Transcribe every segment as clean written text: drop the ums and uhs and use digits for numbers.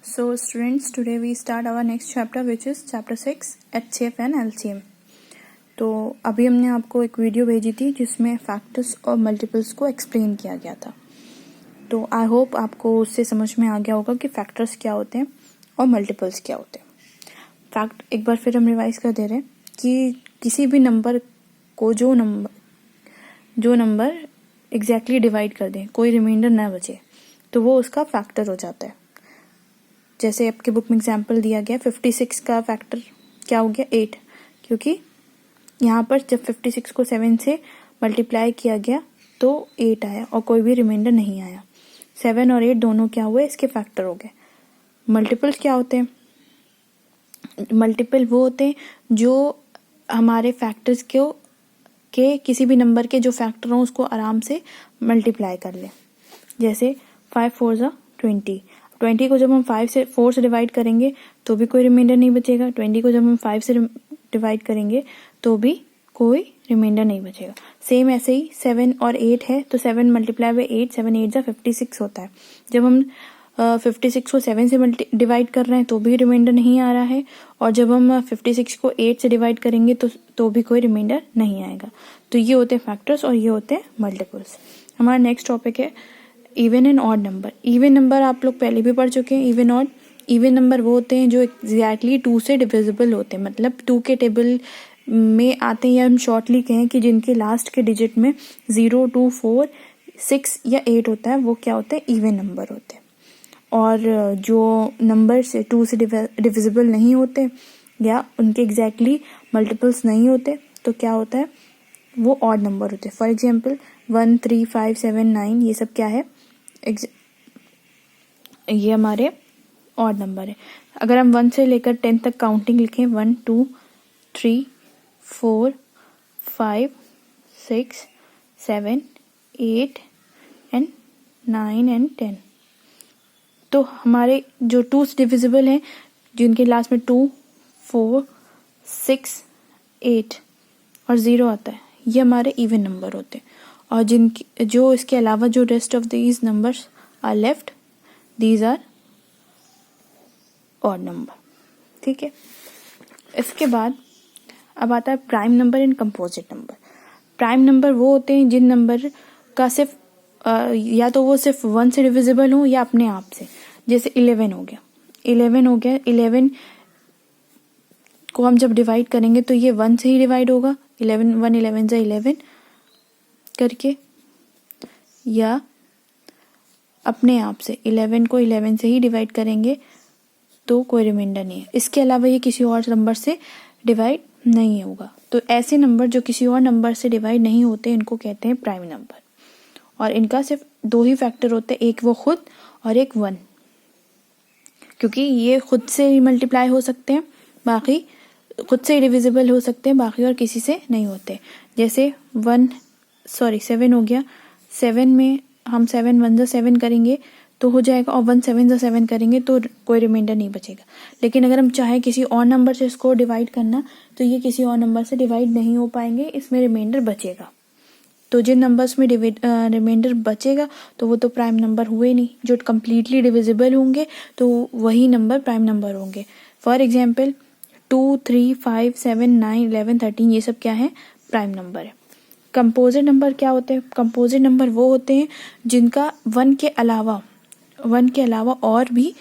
So students, today we start our next chapter which is chapter 6 HCF and LCM. तो अभी हमने आपको एक वीडियो भेजी थी जिसमें फैक्टर्स और मल्टीपल्स को एक्सप्लेन किया गया था. तो आई होप आपको उससे समझ में आ गया होगा कि फैक्टर्स क्या होते हैं और मल्टीपल्स क्या होते हैं. फैक्ट एक बार फिर हम रिवाइज कर दे रहे हैं कि किसी भी नंबर को जो नंबर एग्जैक्टली डिवाइड कर दें, कोई रिमाइंडर ना बचे, तो वो उसका फैक्टर हो जाता है. जैसे आपके बुक में एग्जाम्पल दिया गया 56 का फैक्टर क्या हो गया 8, क्योंकि यहाँ पर जब 56 को 7 से मल्टीप्लाई किया गया तो 8 आया और कोई भी रिमाइंडर नहीं आया. 7 और 8 दोनों क्या हुए, इसके फैक्टर हो गए. मल्टीपल्स क्या होते हैं? मल्टीपल वो होते हैं जो हमारे फैक्टर्स के किसी भी नंबर के जो फैक्टर हों उसको आराम से मल्टीप्लाई कर ले. जैसे 5 4 ज़ा 20 को जब हम 4 से डिवाइड करेंगे तो भी कोई रिमाइंडर नहीं बचेगा. 20 को जब हम 5 से डिवाइड करेंगे तो भी कोई रिमाइंडर नहीं बचेगा. सेम ऐसे ही 7 और 8 है तो 7 मल्टीप्लाई बाई 8, 7 8 ज़ा 56 होता है. जब हम 56 को 7 से डिवाइड कर रहे हैं तो भी रिमाइंडर नहीं आ रहा है, और जब हम 56 को 8 से डिवाइड करेंगे तो भी कोई रिमाइंडर नहीं आएगा. तो ये होते हैं फैक्टर्स और ये होते हैं मल्टीपल्स. हमारा नेक्स्ट टॉपिक है even and odd number. Even number आप लोग पहले भी पढ़ चुके हैं. इवन ऑड, इवन नंबर वो होते हैं जो एग्जैक्टली 2 से डिविजिबल होते हैं, मतलब 2 के टेबल में आते हैं, या हम शॉर्टली कहें कि जिनके लास्ट के डिजिट में 0 2 4 6 या 8 होता है, वो क्या होते हैं, इवन नंबर होते हैं. और जो नंबर से 2 से डिविजिबल नहीं होते या उनके एग्जैक्टली मल्टीपल्स नहीं होते तो क्या होता है, वो ऑड नंबर होते हैं. फॉर एग्जाम्पल 1 3 5 7 9 ये सब क्या है, ये हमारे ऑड नंबर है. अगर हम 1 से लेकर 10 तक काउंटिंग लिखें, 1 2 3 4 5 6 7 8 एंड 9 एंड 10, तो हमारे जो 2 से डिविजिबल हैं, जिनके लास्ट में 2 4 6 8 और 0 आता है, ये हमारे इवन नंबर होते हैं. और जो इसके अलावा जो rest of these numbers are left, these are odd number. ठीक है. इसके बाद अब आता है prime number and composite number. Prime number वो होते हैं जिन नंबर का सिर्फ या तो वो सिर्फ 1 से डिविजिबल हो या अपने आप से. जैसे 11 हो गया. 11 को हम जब डिवाइड करेंगे तो ये 1 से ही डिवाइड होगा. 11 1 11 ज़ा 11 करके, या अपने आप से 11 को 11 से ही डिवाइड करेंगे तो कोई रिमाइंडर नहीं है. इसके अलावा ये किसी और नंबर से डिवाइड नहीं होगा. तो ऐसे नंबर जो किसी और नंबर से डिवाइड नहीं होते, इनको कहते हैं प्राइम नंबर. और इनका सिर्फ 2 ही फैक्टर होते हैं, एक वो खुद और एक 1, क्योंकि ये खुद से ही मल्टीप्लाई हो सकते हैं, बाकी खुद से ही डिविजिबल हो सकते हैं, बाकी और किसी से नहीं होते. जैसे 7 हो गया. 7 में हम 7 1 ज़ा 7 करेंगे तो हो जाएगा, और 1 7 ज़ा 7 करेंगे तो कोई रिमाइंडर नहीं बचेगा. लेकिन अगर हम चाहें किसी और नंबर से इसको डिवाइड करना, तो ये किसी और नंबर से डिवाइड नहीं हो पाएंगे, इसमें रिमाइंडर बचेगा. तो जिन नंबर्स में रिमाइंडर बचेगा तो वो तो प्राइम नंबर हुए नहीं. जो कम्प्लीटली डिविजिबल होंगे तो वही नंबर प्राइम नंबर होंगे. फॉर एग्जाम्पल 2 3 5 7 9 11 13 ये सब क्या है, प्राइम नंबर है. कंपोजिट नंबर क्या होते हैं? कंपोजिट नंबर वो होते हैं जिनका 1 के अलावा और भी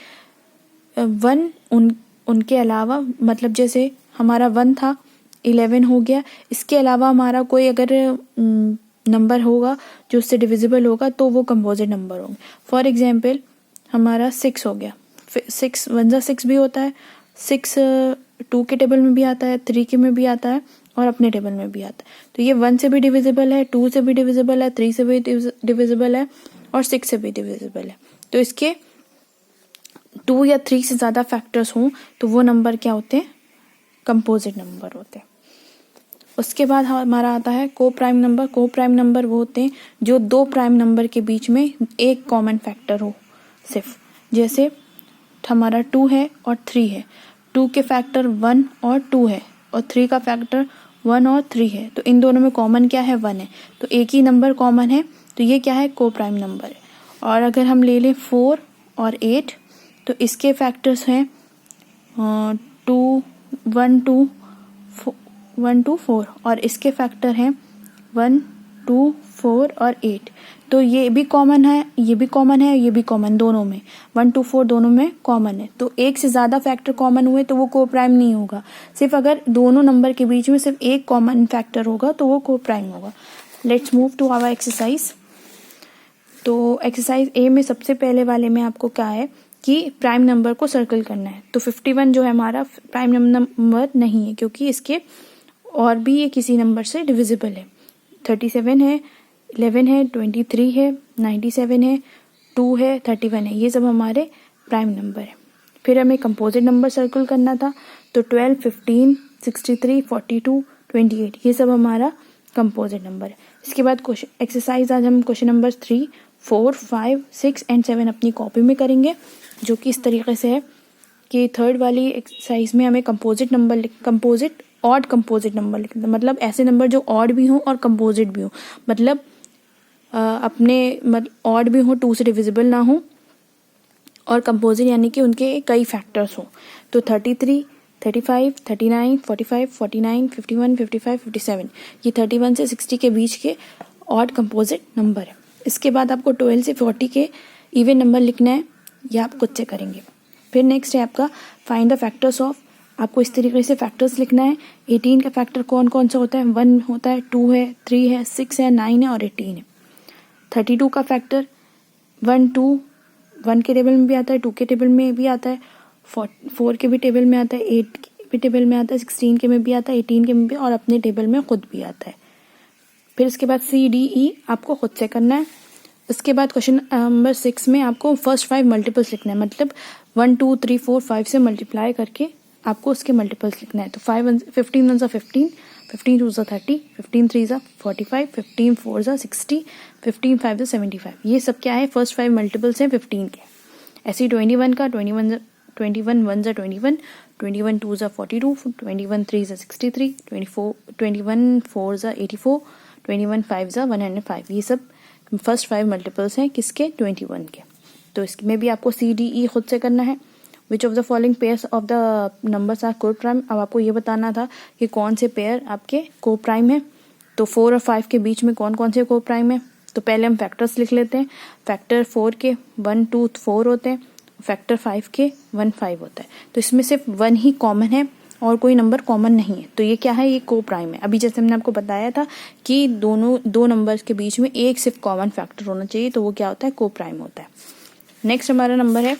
1 उनके अलावा, मतलब जैसे हमारा 1 था, 11 हो गया, इसके अलावा हमारा कोई अगर नंबर होगा जो उससे डिविजिबल होगा तो वो कंपोजिट नंबर होंगे. फॉर एग्जाम्पल हमारा 6 हो गया. 6 1 ज़ा 6 भी होता है. 6 2 के टेबल में भी आता है, 3 के में भी आता है और अपने टेबल में भी आता है. तो ये 1 से भी डिविजिबल है, 2 से भी डिविजिबल है, 3 से भी डिविजिबल है और 6 से भी डिविजिबल है. तो इसके 2 या 3 से ज़्यादा फैक्टर्स हों तो वो नंबर क्या होते हैं, कंपोजिट नंबर होते हैं. उसके बाद हमारा आता है को प्राइम नंबर. को प्राइम नंबर वो होते हैं जो 2 प्राइम नंबर के बीच में एक कॉमन फैक्टर हो सिर्फ. जैसे हमारा 2 है और 3 है. 2 के फैक्टर 1 और 2 है और 3 का फैक्टर 1 और 3 है. तो इन दोनों में कॉमन क्या है, 1 है. तो एक ही नंबर कॉमन है, तो ये क्या है, को प्राइम नंबर है. और अगर हम ले लें 4 और 8, तो इसके फैक्टर्स हैं 2 1 2 1 2 4 और इसके फैक्टर हैं 1 2 4 और 8। तो ये भी कॉमन है, ये भी कॉमन है, ये भी कॉमन, दोनों में 1 2 4 दोनों में कॉमन है। तो एक से ज़्यादा फैक्टर कॉमन हुए तो वो कोप्राइम नहीं होगा। सिर्फ अगर दोनों नंबर के बीच में सिर्फ एक कॉमन फैक्टर होगा तो वो कोप्राइम होगा। Let's move to our exercise. तो एक्सरसाइज ए में सबसे पहले वाले में आपको क्या है कि प्राइम नंबर को सर्कल करना है। तो 51 जो है हमारा प्राइम नंबर नहीं है क्योंकि इसके और भी ये किसी नंबर से डिविजिबल है। 37 है, 11 है, 23 है, 97 है, 2 है, 31 है, ये सब हमारे प्राइम नंबर है। फिर हमें कंपोजिट नंबर सर्कल करना था। तो 12, 15, 63, 42, 28 ये सब हमारा कंपोजिट नंबर है। इसके बाद क्वेश्चन एक्सरसाइज आज हम क्वेश्चन नंबर 3, 4, 5, 6 एंड 7 अपनी कॉपी में करेंगे, जो कि इस तरीके से है कि थर्ड वाली एक्सरसाइज में हमें कंपोजिट ऑड कंपोजिट नंबर लिखना, मतलब ऐसे नंबर जो ऑड भी हों और कंपोजिट भी हों, मतलब ऑड भी हों, 2 से डिविजिबल ना हो, और कंपोजिट यानी कि उनके कई फैक्टर्स हों। तो 33, 35, 39, 45, 49, 51, 55, 57 ये 31 से 60 के बीच के ऑड कंपोजिट नंबर है। इसके बाद आपको 12 से 40 के इवन नंबर लिखना है, यह आप खुद से करेंगे। फिर नेक्स्ट है आपका फाइंड द फैक्टर्स ऑफ, आपको इस तरीके से फैक्टर्स लिखना है। 18 का फैक्टर कौन कौन सा होता है, 1 होता है, 2 है, 3 है, 6 है, 9 है और 18 है। 32 का फैक्टर 1 2 1 के टेबल में भी आता है, 2 के टेबल में भी आता है, 4 के भी टेबल में आता है, 8 के भी टेबल में आता है, 16 के में भी आता है, 18 के में भी, और अपने टेबल में खुद भी आता है। फिर इसके बाद CDE आपको खुद से करना है। इसके बाद क्वेश्चन नंबर 6 में आपको फर्स्ट 5 मल्टीपल्स लिखना है, मतलब 1 2 3 4 5 से मल्टीप्लाई करके आपको उसके मल्टीपल्स लिखना है। तो 15 1 15, 15 2 30, 15 3 45, 15 4 60, 15 5 75, ये सब क्या है, फर्स्ट 5 मल्टीपल्स हैं 15 के। ऐसे 21 का 21 1 21 21 2 42, 21 3 63, 21 4 84, 21 5 105, ये सब फर्स्ट 5 मल्टीपल्स हैं किसके, 21 के। तो इसमें भी आपको CDE खुद से करना है। Which of the following pairs of the numbers are coprime, अब आपको ये बताना था कि कौन से पेयर आपके कोप्राइम है। तो 4 और 5 के बीच में कौन कौन से कोप्राइम है। तो पहले हम फैक्टर्स लिख लेते हैं। फैक्टर 4 के 1 2 4 होते हैं, फैक्टर 5 के 1 5 होता है। तो इसमें सिर्फ 1 ही कॉमन है और कोई नंबर कॉमन नहीं है। तो ये क्या है, ये कोप्राइम है। अभी जैसे हमने आपको बताया था कि दो नंबर्स के बीच में एक सिर्फ कॉमन फैक्टर होना चाहिए, तो वो क्या होता है, कोप्राइम होता है। नेक्स्ट हमारा नंबर है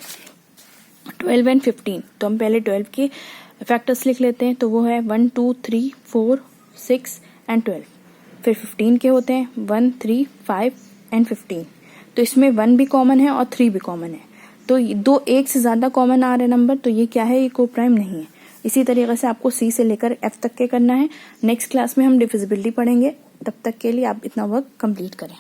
12 एंड 15। तो हम पहले 12 के फैक्टर्स लिख लेते हैं। तो वो है 1 2 3 4 6 एंड 12। फिर 15 के होते हैं 1 3 5 एंड 15। तो इसमें 1 भी कॉमन है और 3 भी कॉमन है। तो दो एक से ज्यादा कॉमन आ रहे नंबर, तो ये क्या है, ये कोप्राइम नहीं है। इसी तरीके से आपको C से लेकर F तक के करना है। नेक्स्ट क्लास में हम डिविजिबिलिटी पढ़ेंगे, तब तक के लिए आप इतना वर्क कंप्लीट करें।